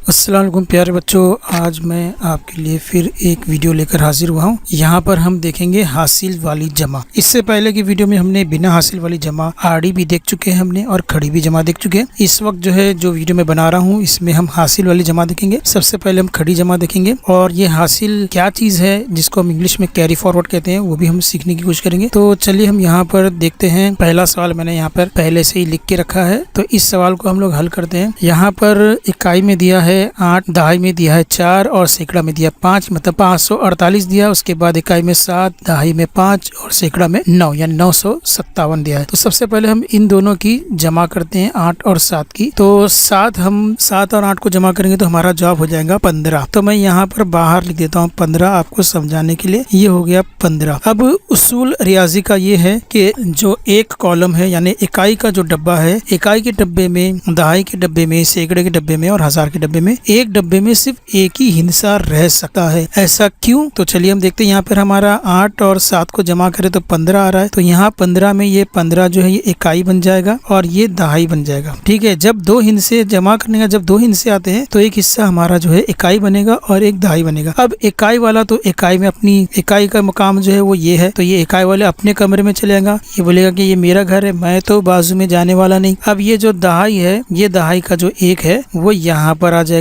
अस्सलाम वालेकुम प्यारे बच्चों, आज मैं आपके लिए फिर एक वीडियो लेकर हाजिर हुआ हूँ। यहाँ पर हम देखेंगे हासिल वाली जमा। इससे पहले की वीडियो में हमने बिना हासिल वाली जमा आड़ी भी देख चुके हैं हमने और खड़ी भी जमा देख चुके हैं। इस वक्त जो वीडियो मैं बना रहा हूँ इसमें हम हासिल वाली जमा देखेंगे। सबसे पहले हम खड़ी जमा देखेंगे और ये हासिल क्या चीज़ है जिसको हम इंग्लिश में कैरी फॉरवर्ड कहते हैं, वो भी हम सीखने की कोशिश करेंगे। तो चलिए हम यहाँ पर देखते हैं। पहला सवाल मैंने यहाँ पर पहले से ही लिख के रखा है, तो इस सवाल को हम लोग हल करते हैं। यहाँ पर इकाई में दिया है 8, दहाई में दिया है 4 और सैकड़ा में दिया 5, मतलब 548 दिया। उसके बाद इकाई में 7, दहाई में 5 और सैकड़ा में 9, यानी 957 दिया है। तो सबसे पहले हम इन दोनों की जमा करते हैं, 8 और 7 की। तो 7 और 8 को जमा करेंगे तो हमारा जवाब हो जाएगा 15। तो मैं यहाँ पर बाहर लिख देता हूँ 15 आपको समझाने के लिए। ये हो गया 15। अब उसूल रियाजी का ये है कि जो एक कॉलम है यानी इकाई का जो डब्बा है, इकाई के डब्बे में, दहाई के डब्बे में, सैकड़े के डब्बे में और हजार के डब्बे में एक डब्बे में सिर्फ एक ही हिस्सा रह सकता है। ऐसा क्यों? तो चलिए हम देखते हैं। यहाँ पर हमारा 8 और 7 को जमा करें तो 15 आ रहा है। तो यहाँ 15 में ये 15 जो है ये इकाई बन जाएगा और ये दहाई बन जाएगा। ठीक है, जब दो हिस्से जमा करने का, जब दो हिस्से आते हैं तो एक हिस्सा हमारा जो है इकाई बनेगा और एक दहाई बनेगा। अब इकाई वाला तो इकाई में अपनी इकाई का मुकाम जो है वो ये है, तो ये इकाई वाले अपने कमरे में चले जाएगा। ये बोलेगा कि ये मेरा घर है, मैं तो बाजू में जाने वाला नहीं। अब ये जो दहाई है, ये दहाई का जो एक है वो यहाँ पर आ जाएगा।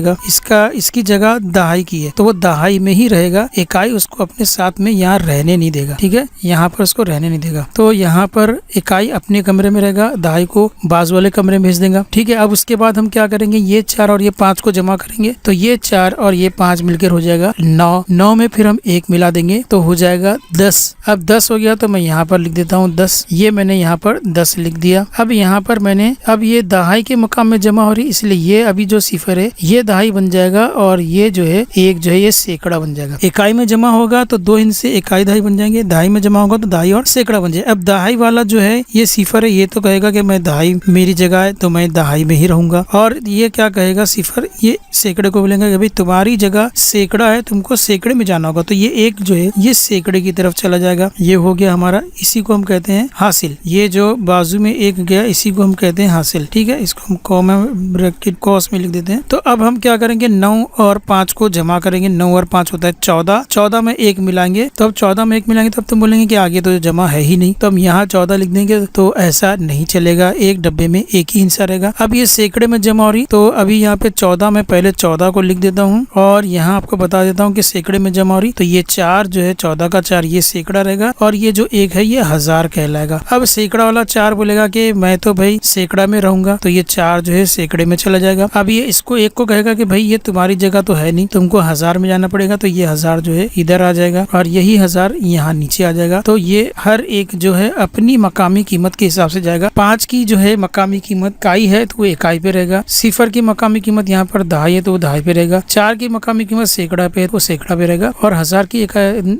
इसकी जगह दहाई की है तो वो दहाई में ही रहेगा। इकाई उसको अपने साथ में यहाँ रहने नहीं देगा। ठीक है, यहाँ पर उसको रहने नहीं देगा। तो यहाँ पर इकाई अपने कमरे में रहेगा, दहाई को बाजू वाले कमरे में भेज देगा। ठीक है, अब उसके बाद हम क्या करेंगे, ये 4 और ये 5 को जमा करेंगे तो ये 4 और ये 5 मिलकर हो जाएगा 9 में फिर हम 1 मिला देंगे तो हो जाएगा 10। अब 10 हो गया तो मैं यहाँ पर लिख देता हूँ 10। ये मैंने यहाँ पर 10 लिख दिया। अब यहाँ पर मैंने, अब ये दहाई के मुकाम में जमा हो रही, इसलिए ये अभी जो सिफर है ये दहाई बन जाएगा और ये जो है एक जो है ये सैकड़ा बन जाएगा। इकाई में जमा होगा तो दो हिस्से इकाई दहाई बन जाएंगे, दहाई में जमा होगा तो दहाई और सैकड़ा बन जाएगा। अब दहाई वाला जो है ये सिफर है, ये तो कहेगा कि मैं दहाई मेरी जगह है तो मैं दहाई में ही रहूंगा। और ये क्या कहेगा सिफर, ये सैकड़े को बोलेंगे कि भाई तुम्हारी जगह सैकड़ा है, तुमको सैकड़े में जाना होगा। तो ये एक जो है ये सैकड़े की तरफ चला जाएगा। ये हो गया हमारा, इसी को हम कहते हैं हासिल। ये जो बाजू में एक गया इसी को हम कहते हैं हासिल। ठीक है, इसको हम कॉमा ब्रैकेट कॉस में लिख देते हैं। तो अब हम क्या करेंगे, 9 और 5 को जमा करेंगे। 9 और 5 होता है 14। 14 में 1 मिलाएंगे, तो अब 14 में 1 मिलाएंगे तब तुम बोलेंगे कि आगे तो जमा है ही नहीं, तो हम यहाँ 14 लिख देंगे। तो ऐसा नहीं चलेगा, एक डब्बे में एक ही हिस्सा रहेगा। अब ये सैकड़े में जमा हो रही, तो अभी यहाँ पे 14 में पहले 14 को लिख देता हूँ और यहाँ आपको बता देता हूँ कि सैकड़े में जमा हो रही। तो ये 4 जो है 14 का 4 ये सैकड़ा रहेगा और ये जो 1 है ये हजार कहलाएगा। अब सैकड़ा वाला 4 बोलेगा कि मैं तो भाई सैकड़ा में रहूंगा, तो ये 4 जो है सैकड़े में चला जाएगा। अब ये इसको एक को कहेगा कि भाई ये तुम्हारी जगह तो है नहीं, तुमको हजार में जाना पड़ेगा, तो ये हजार जो है इधर आ जाएगा और यही हजार यहाँ नीचे आ जाएगा। तो ये हर एक जो है अपनी मकामी कीमत के हिसाब से जाएगा। 5 की जो है मकामी कीमत इकाई है तो वो इकाई पे रहेगा। सिफर की मकामी कीमत यहाँ पर दहाई है तो वो दहाई पे रहेगा। 4 की मकामी कीमत सैकड़ा पे है तो वो सैकड़ा पे रहेगा और हजार की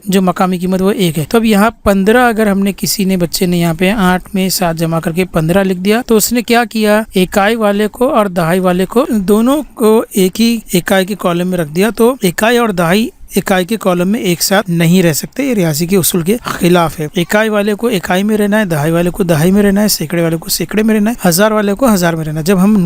जो मकामी कीमत वो 1 है। तो अब यहाँ 15 अगर हमने किसी ने बच्चे ने यहाँ पे 8 में 7 जमा करके 15 लिख दिया, तो उसने क्या किया, इकाई वाले को और दहाई वाले को दोनों को एक ही इकाई के कॉलम में रख दिया। तो इकाई और दहाई इकाई के कॉलम में एक साथ नहीं रह सकते, ये रियाजी के उसूल के खिलाफ है। इकाई वाले को इकाई में रहना है, दहाई वाले को दहाई में रहना है, सैकड़े वाले को सैकड़े में रहना है, हजार वाले को हजार में रहना है। जब हम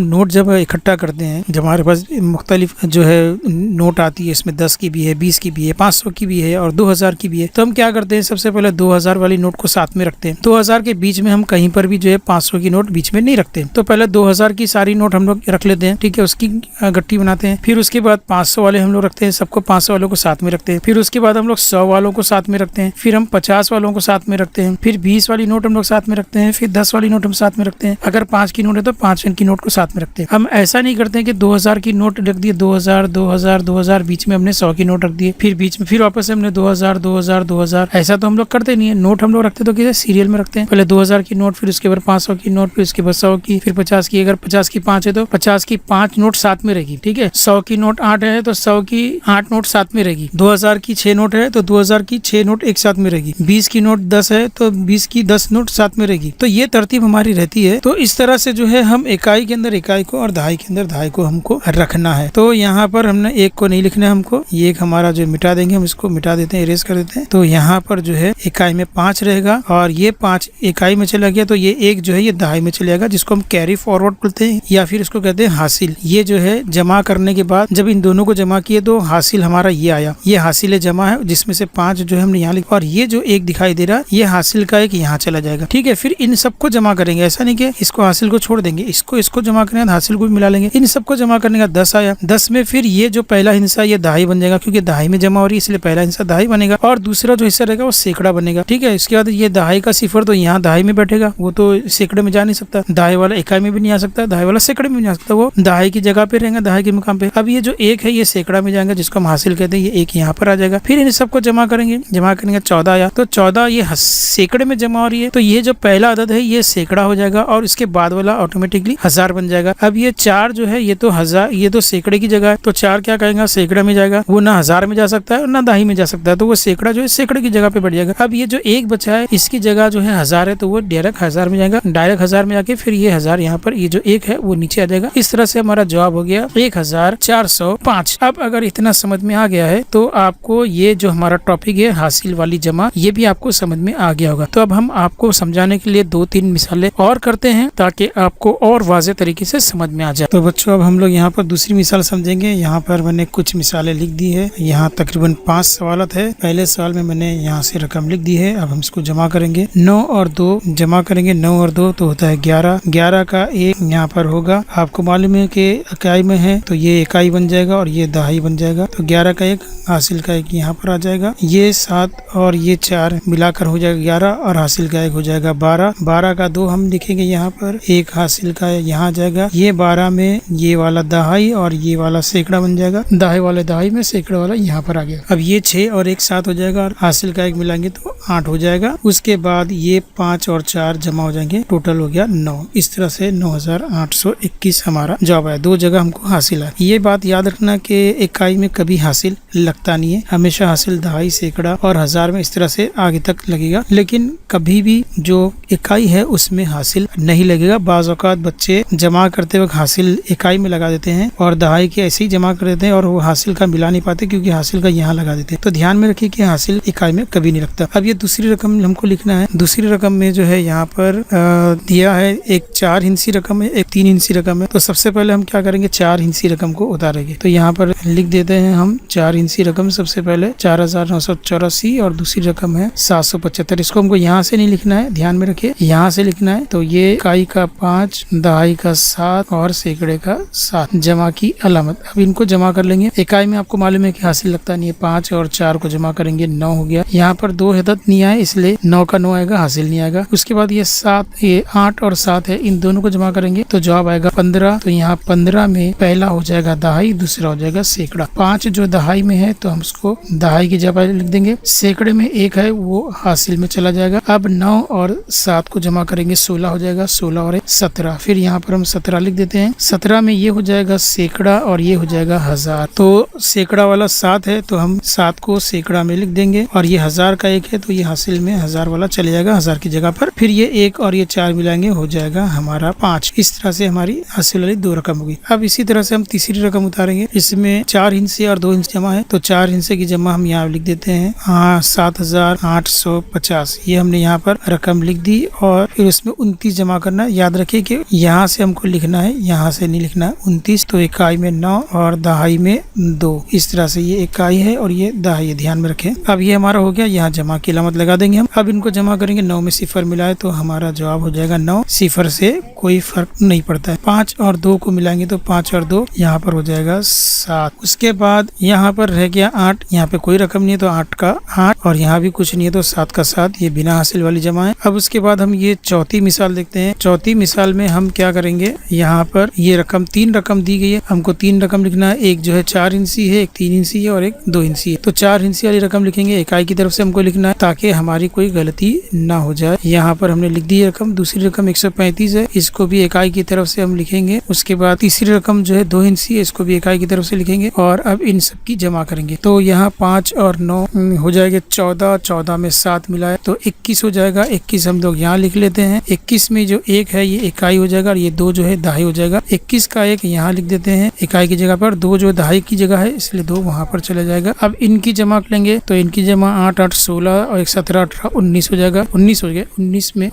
नोट जब इकट्ठा करते हैं, जब हमारे पास मुख्तलिफ जो है नोट आती है, इसमें 10 की भी है, 20 की भी है, 500 की भी है और 2000 की भी है, तो हम क्या करते हैं, सबसे पहले 2000 वाली नोट को साथ में रखते हैं। 2000 के बीच में हम कहीं पर भी जो है 500 की नोट बीच में नहीं रखते। तो पहले 2000 की सारी नोट हम लोग रख लेते हैं। ठीक है, उसकी गट्टी बनाते हैं। फिर उसके बाद 500 वाले हम लोग रखते हैं, सबको 500 वालों को साथ में रखते हैं। फिर उसके बाद हम लोग 100 वालों को साथ में रखते हैं। फिर हम 50 वालों को साथ में रखते हैं। फिर 20 वाली नोट हम लोग साथ में रखते हैं। फिर 10 वाली नोट हम साथ में रखते हैं। अगर 5 की नोट है तो 5 की नोट को साथ में रखते हैं। हम ऐसा नहीं करते हैं कि 2000 की नोट रख दिए, 2000 बीच में हमने 100 की नोट रख दिए, फिर बीच में फिर वापस से हमने 2000। ऐसा तो हम लोग करते नहीं है। नोट हम लोग रखते तो किसी सीरियल में रखते हैं, पहले 2000 की नोट, फिर उसके बाद 500 की नोट, फिर उसके बाद 100 की, फिर 50 की। अगर 50 की 5 है तो 50 की 5 नोट साथ में रहेगी। ठीक है, 100 की नोट 8 है तो 100 की 8 नोट नोट साथ में रहेगी। 2000 की 6 नोट है तो 2000 की 6 नोट एक साथ में रहेगी। 20 की नोट 10 है तो 20 की 10 नोट साथ में रहेगी। तो ये तरतीब हमारी रहती है। तो इस तरह से जो है हम इकाई के अंदर इकाई को और दहाई के अंदर दहाई को हमको रखना है। तो यहाँ पर हमने एक को नहीं लिखना है हमको, ये एक हमारा जो मिटा देंगे, हम इसको मिटा देते हैं, इरेज कर देते हैं। तो यहाँ पर जो है इकाई में 5 रहेगा और ये 5 इकाई में चला गया तो ये एक जो है ये दहाई में चलेगा, जिसको हम कैरी फॉरवर्ड बोलते हैं या फिर इसको कहते हैं हासिल। ये जो है जमा करने के बाद जब इन दोनों को जमा किए तो हासिल हमारा ये आया, ये हासिल जमा है, जिसमें से 5 जो है हमने यहाँ लिखा और ये जो एक दिखाई दे रहा है ये हासिल का एक यहाँ चला जाएगा। ठीक है, फिर इन सबको जमा करेंगे, ऐसा नहीं कि इसको हासिल को छोड़ देंगे, इसको जमा करेंगे, हासिल को भी मिला लेंगे। इन सबको जमा करने का 10 आया। 10 में फिर ये जो पहला हिस्सा ये दहाई बन जाएगा, क्योंकि दहाई में जमा हो रही है इसलिए पहला हिस्सा दहाई बनेगा और दूसरा जो हिस्सा रहेगा वो सैकड़ा बनेगा। ठीक है, इसके बाद ये दहाई का सिफर तो यहाँ दहाई में बैठेगा, वो तो सैकड़े में जा नहीं सकता, दहाई वाला इकाई में भी नहीं आ सकता, दहाई वाला सैकड़े में भी नहीं आ सकता, वो दहाई की जगह पे रहेगा, दहाई के मुकाम पे। अब ये जो एक है ये सैकड़ा में जाएगा, जिसको हम हासिल कहते हैं, ये एक यहाँ पर आ जाएगा। फिर इन सबको जमा करेंगे, जमा करेंगे 14 आया तो 14 ये सैकड़े में जमा हो रही है तो ये जो पहला अदद है ये सैकड़ा हो जाएगा और इसके बाद वाला ऑटोमेटिकली 1000 बन जाएगा। अब ये 4 जो है ये तो 1000, ये तो सैकड़े की जगह है तो 4 क्या कहेगा सैकड़े में जाएगा, वो ना 1000 में जा सकता है और ना दहाई में जा सकता है, तो वो सैकड़ा जो है सैकड़े की जगह पे बैठ जाएगा। अब ये जो एक बचा है इसकी जगह जो है 1000 है तो वो डायरेक्ट 1000 में जाएगा, डायरेक्ट 1000 में जाके फिर ये 1000 यहाँ पर ये जो एक है वो नीचे आ जाएगा। इस तरह से हमारा जवाब हो गया 1405। अब अगर इतना समझ में आ गया है तो आपको ये जो हमारा टॉपिक है हासिल वाली जमा ये भी आपको समझ में आ गया होगा। तो अब हम आपको समझाने के लिए 2-3 मिसालें और करते हैं ताकि आपको और वाज़ेह तरीके से समझ में आ जाए। तो बच्चों अब हम लोग यहाँ पर दूसरी मिसाल समझेंगे। यहाँ पर मैंने कुछ मिसालें लिख दी है, यहाँ तकरीबन 5 सवालत है। पहले सवाल में मैंने यहाँ से रकम लिख दी है, अब हम इसको जमा करेंगे। 9 और 2 जमा करेंगे, 9 और 2 तो होता है 11, 11 का 1 यहाँ पर होगा। आपको मालूम है कि इकाई में है तो ये इकाई बन जाएगा और ये दहाई बन जाएगा, तो 11 का 1 हासिल का 1 यहाँ पर आ जाएगा। ये 7 और ये 4 मिलाकर हो जाएगा 11 और हासिल का 1 हो जाएगा 12, 12 का 2 हम लिखेंगे यहाँ पर, 1 हासिल का यहाँ आ जाएगा। ये 12 में ये वाला दहाई और ये वाला सैकड़ा बन जाएगा, दहाई वाले दहाई में सैकड़ा वाला यहाँ पर आ गया। अब ये 6 और 1 7 हो जाएगा और हासिल का 1 मिलाएंगे तो 8 हो जाएगा। उसके बाद ये 5 और 4 जमा हो जाएंगे, टोटल हो गया 9। इस तरह से 9821 हमारा जवाब है। 2 जगह हमको हासिल है। ये बात याद रखना कि इकाई में कभी हासिल लगता नहीं है, हमेशा हासिल दहाई सैकड़ा और 1000 में इस तरह से आगे तक लगेगा, लेकिन कभी भी जो इकाई है उसमें हासिल नहीं लगेगा। बाज़ औक़ात बच्चे जमा करते वक्त हासिल इकाई में लगा देते हैं और दहाई के ऐसे ही जमा कर देते हैं और वो हासिल का मिला नहीं पाते क्योंकि हासिल का यहाँ लगा देते हैं। तो ध्यान में रखिए कि हासिल इकाई में कभी नहीं लगता। अब ये दूसरी रकम हमको लिखना है। दूसरी रकम में जो है यहाँ पर दिया है एक 4 हिंसी रकम है, एक 3 हिंसी रकम है। तो सबसे पहले हम क्या करेंगे 4 हिंसी रकम को उतारेंगे। तो यहाँ पर लिख देते हैं हम 4 हिंसी रकम। सबसे पहले 4984 और दूसरी रकम है 775। इसको हमको यहाँ से नहीं लिखना है, ध्यान में रखिए, यहाँ से लिखना है। तो ये इकाई का 5, दहाई का 7 और सैकड़े का 7 जमा की अलामत। अब इनको जमा कर लेंगे। इकाई में आपको मालूम है कि हासिल लगता नहीं है, 5 और 4 को जमा करेंगे 9 हो गया। यहाँ पर 2 अदद नहीं आए इसलिए 9 का 9 आएगा, हासिल नहीं आएगा। उसके बाद ये 7, ये 8 और 7 है, इन दोनों को जमा करेंगे तो जवाब आएगा 15। तो यहाँ 15 में पहला हो जाएगा दहाई, दूसरा हो जाएगा सैकड़ा। 5 जो दहाई में है तो हम उसको दहाई की जगह लिख देंगे, सैकड़े में 1 है वो हासिल में चला जाएगा। अब 9 और 7 को जमा करेंगे 16 हो जाएगा, 16 और 17। फिर यहाँ पर हम 17 लिख देते हैं। 17 में ये हो जाएगा सैकड़ा और ये हो जाएगा 1000। तो सैकड़ा वाला 7 है तो हम 7 को सैकड़ा में लिख देंगे और ये 1000 का 1 है तो ये हासिल में 1000 वाला चले जाएगा 1000 की जगह पर। फिर ये 1 और ये 4 मिलाएंगे हो जाएगा हमारा 5। इस तरह से हमारी हासिल वाली 2 रकम होगी। अब इसी तरह से हम तीसरी रकम उतारेंगे। इसमें 4 हिस्से और 2 हिस्से जमा है तो 4 हिस्से की जमा हम यहाँ लिख देते हैं 7850। ये हमने यहाँ पर रकम लिख दी और फिर उसमें 29 जमा करना है। याद रखिए कि यहाँ से हमको लिखना है, यहाँ से नहीं लिखना है। 29 तो इकाई में 9 और दहाई में 2। इस तरह से ये इकाई है और ये दहाई है, ध्यान में रखें। अब ये हमारा हो गया, यहाँ जमा की अलामत लगा देंगे हम। अब इनको जमा करेंगे, 9 में 0 मिलाए तो हमारा जवाब हो जाएगा 9। 0 से कोई फर्क नहीं पड़ता है। 5 और 2 को मिलाएंगे तो 5 और 2 यहाँ पर हो जाएगा 7। उसके बाद यहाँ पर रह गया 8, यहाँ पे कोई रकम नहीं है तो 8 का 8 और यहाँ भी कुछ नहीं है तो 7 का 7। ये बिना हासिल वाली जमा है। अब उसके बाद हम ये चौथी मिसाल देखते हैं। चौथी मिसाल में हम क्या करेंगे, यहाँ पर ये रकम 3 रकम दी गई है, हमको 3 रकम लिखना है। एक जो है 4 हिंसी है, एक 3 हिंसी है और एक 2 हिंसी है। तो 4 हिंसी वाली रकम लिखेंगे, इकाई की तरफ से हमको लिखना है ताकि हमारी कोई गलती ना हो जाए। यहाँ पर हमने लिख दी रकम। दूसरी रकम 135 है, इसको भी इकाई की तरफ से हम लिखेंगे। उसके बाद तीसरी रकम जो है 2 हिंसी है, इसको भी इकाई की तरफ से लिखेंगे। और अब इन इन सब की जमा करेंगे। तो यहाँ 5 और 9 हो जाएगा 14, 14 में 7 मिलाए तो 21 हो जाएगा। 21 हम लोग यहाँ लिख लेते हैं। 21 में जो 1 है ये इकाई हो जाएगा और ये 2 जो है दहाई हो जाएगा। 21 का 1 यहाँ लिख देते हैं इकाई की जगह पर, 2 जो दहाई की जगह है इसलिए 2 वहाँ पर चला जाएगा। अब इनकी जमा कर लेंगे तो इनकी जमा 8, 8, 16 और 1, 17, 18, 19 हो जाएगा। 19 हो गया। 19 में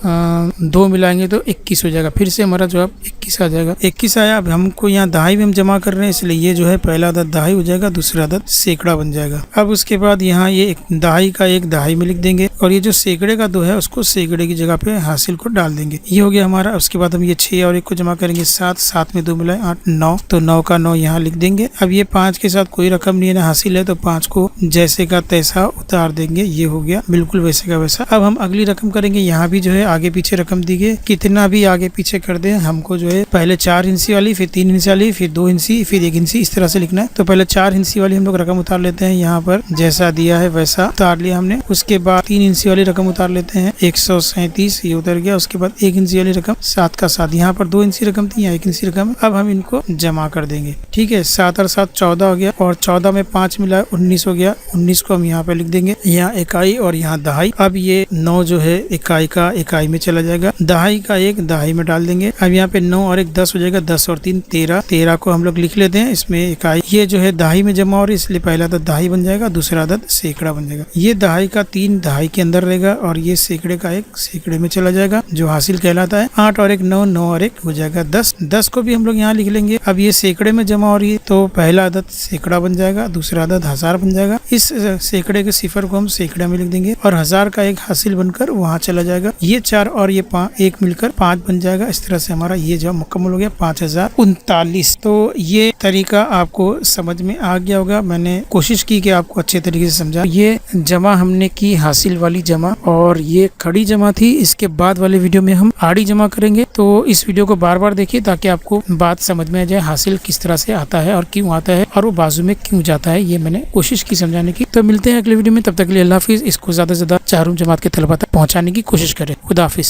2 मिलाएंगे तो 21 हो जाएगा। फिर से हमारा जवाब 21 आ जाएगा। 21 आया। अब हमको यहाँ दहाई में हम जमा कर रहे हैं इसलिए ये जो है पहला अदद दहाई हो जाएगा, दूसरा अदद सैकड़ा बन जाएगा। अब उसके बाद यहाँ ये एक दहाई का 1 दहाई में लिख देंगे और ये जो सैकड़े का 2 है उसको सैकड़े की जगह पे हासिल को डाल देंगे। ये हो गया हमारा। उसके बाद हम ये 6 और 1 को जमा करेंगे 7, 7 में 2 मिलाए 8, 9 तो 9 का 9 यहाँ लिख देंगे। अब ये 5 के साथ कोई रकम नहीं है ना हासिल है तो 5 को जैसे का तैसा उतार देंगे। ये हो गया बिल्कुल वैसे का वैसा। अब हम अगली रकम करेंगे। यहाँ भी जो है आगे पीछे रकम दी गई, कितना भी आगे पीछे कर दे हमको जो है पहले 4 हिंसी वाली, फिर 3 हिंसी वाली, फिर 2 हिंसी, फिर 1 हिंसी, इस तरह से लिखना है। तो पहले 4 हिंसी वाली हम लोग रकम उतार लेते हैं। यहाँ पर जैसा दिया है वैसा उतार लिया हमने। उसके बाद 3 हिंसी वाली रकम उतार लेते हैं 137, ये उतर गया। उसके बाद 1 हिंसी वाली रकम 7 का 7, यहाँ पर 2 हिंसी रकम थी, यहाँ 1 हिंसी रकम। अब हम इनको जमा कर देंगे। ठीक है, 7 और 7 14 हो गया और 14 में 5 मिला 19 हो गया। 19 को हम यहाँ पे लिख देंगे, यहाँ इकाई और यहाँ दहाई। अब ये 9 जो है इकाई का इकाई में चला जाएगा, दहाई का 1 दहाई में डाल देंगे। अब यहाँ पे 9 और 1 10 हो जाएगा, 10 और 3 13, 13 को हम लोग लिख लेते हैं। इसमें इकाई ये जो है दहाई में जमा हो रही है इसलिए पहला अदद दहाई बन जाएगा, दूसरा अदद सैकड़ा बन जाएगा। ये दहाई का 3 दहाई के अंदर रहेगा और ये सैकड़े का 1 सैकड़े में चला जाएगा जो हासिल कहलाता है। 8 और 1 9, 9 और 1 हो जाएगा 10, 10 को भी हम लोग यहाँ लिख लेंगे। अब ये सैकड़े में जमा हो रही है तो पहला अदद सैकड़ा बन जाएगा, दूसरा अदद हजार बन जाएगा। इस सैकड़े के सिफर को हम सैकड़ा में लिख देंगे और हजार का 1 हासिल बनकर वहाँ चला जाएगा। ये 4 और ये 1 मिलकर 5 बन जाएगा। इस तरह से हमारा ये जवाब मुकम्मल हो गया 5039। तो ये तरीका आपको समझ में आ गया होगा। मैंने कोशिश की कि आपको अच्छे तरीके से समझा। ये जमा हमने की हासिल वाली जमा और ये खड़ी जमा थी। इसके बाद वाले वीडियो में हम आड़ी जमा करेंगे। तो इस वीडियो को बार बार देखिए ताकि आपको बात समझ में आ जाए हासिल किस तरह से आता है और क्यों आता है और वो बाजू में क्यों जाता है। ये मैंने कोशिश की समझाने की। तो मिलते हैं अगले वीडियो में, तब तक के लिए अल्लाह हाफिज। इसको ज्यादा से ज्यादा चारों जमात के तलबा तक पहुंचाने की कोशिश करें। खुदा हाफिज।